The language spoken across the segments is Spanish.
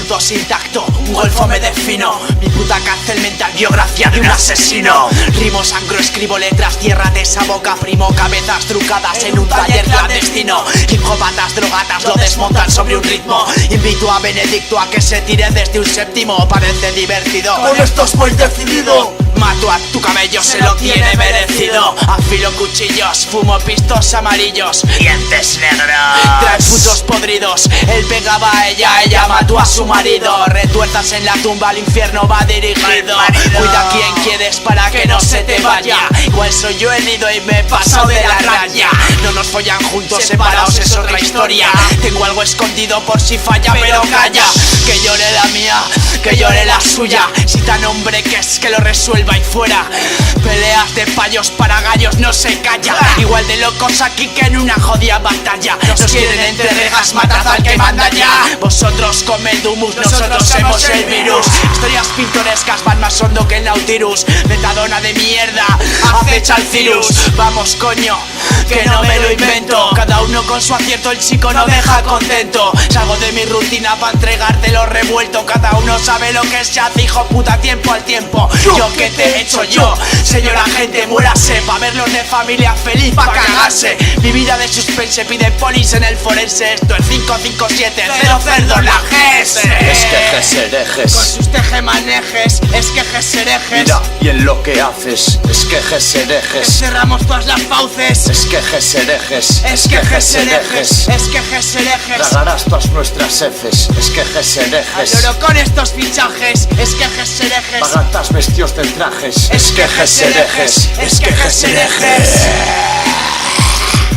insultos intacto, un golfo me defino. Mi puta cárcel mental, biografía de un asesino. Rimo, sangro, escribo letras, tierra de esa boca, primo, cabezas trucadas en un taller clandestino. Hijopatas, drogatas, lo desmontan sobre un ritmo. Invito a Benedicto a que se tire desde un séptimo, parece divertido. Con esto estoy decidido. Mato a tu cabello, se lo tiene merecido. Afilo cuchillos, fumo pistos amarillos, dientes negros, transfusos podridos. Él pegaba a ella mató a su marido. Retuerzas en la tumba, al infierno va dirigido. Cuida a quien quieres para que no se te vaya. Igual soy yo el nido y me he pasado de la raya. No nos follan juntos, separados es otra historia. Tengo algo escondido por si falla, pero calla. Que llore la mía, que llore la suya. Si tan hombre que es, que lo resuelva y fuera. Peleas de payos para gallos, no se calla. Igual de locos aquí que en una jodida batalla. Nos quieren entre rejas, matad al que manda ya. Vosotros comed humus, nosotros somos el virus. Historias pintorescas van más hondo que el Nautilus. Metadona de mierda, acecha el virus. Vamos coño, que no me lo invento. Cada uno con su acierto, el chico no deja contento. Salgo de mi rutina para entregarte lo revuelto. Cada uno sabe lo que se hace, hijo puta, tiempo al tiempo. Yo que te he hecho yo, señora gente, muérase. Pa' verlos de familia feliz, pa' cagarse. Mi vida de suspense, pide polis en el forense. Esto es 557, cero cerdos, la GS. Es que Ges herejes. Con sus tejemanejes, es que Ges herejes. Mira bien lo que haces. Es que Ges herejes. Cerramos todas las fauces. Es que Ges herejes. Es que Ges herejes. Es que Ges herejes. Tragarás todas nuestras heces. Es que Ges herejes. Lloro con estos fichajes. Es que Ges herejes. Pagatas vestidos de trajes. Es que Ges herejes. Es que Ges herejes.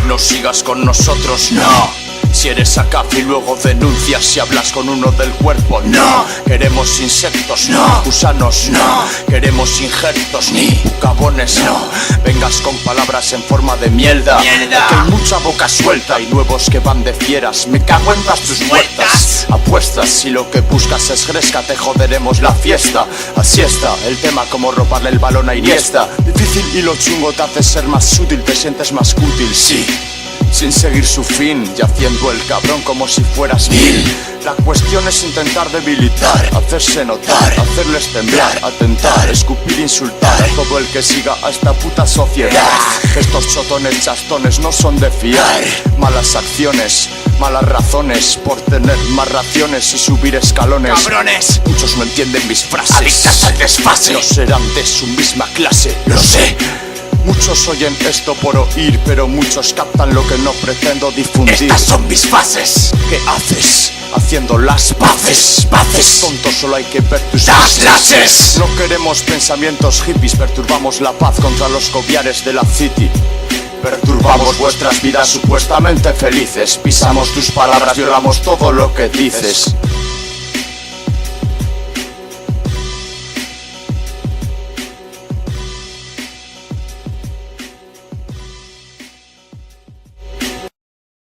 No sigas con nosotros, no. Si eres acaf y luego denuncias si hablas con uno del cuerpo, no. Queremos insectos, no. Gusanos, no. Queremos injertos, ni cabones, no. Vengas con palabras en forma de mierda. Que hay mucha boca suelta y nuevos que van de fieras. Me cago en todas tus vueltas. Apuestas, si lo que buscas es gresca, te joderemos la fiesta. Así está, el tema como robarle el balón a Iniesta. Difícil y lo chungo te hace ser más útil, te sientes más útil, sí. Sin seguir su fin y haciendo el cabrón como si fueras mil. La cuestión es intentar debilitar, hacerse notar, hacerles temblar, atentar, escupir, insultar a todo el que siga a esta puta sociedad. Estos chotones chastones no son de fiar. Malas acciones, malas razones por tener más raciones y subir escalones. Cabrones, muchos no entienden mis frases. adictas al desfase. No serán de su misma clase, lo sé. Muchos oyen esto por oír, pero muchos captan lo que no pretendo difundir. Estas son mis fases. ¿Qué haces? Haciendo las paces. Tonto, solo hay que ver tus lases. No queremos pensamientos hippies, perturbamos la paz contra los cobiares de la city. Perturbamos vuestras vidas supuestamente felices. Pisamos tus palabras, violamos todo lo que dices.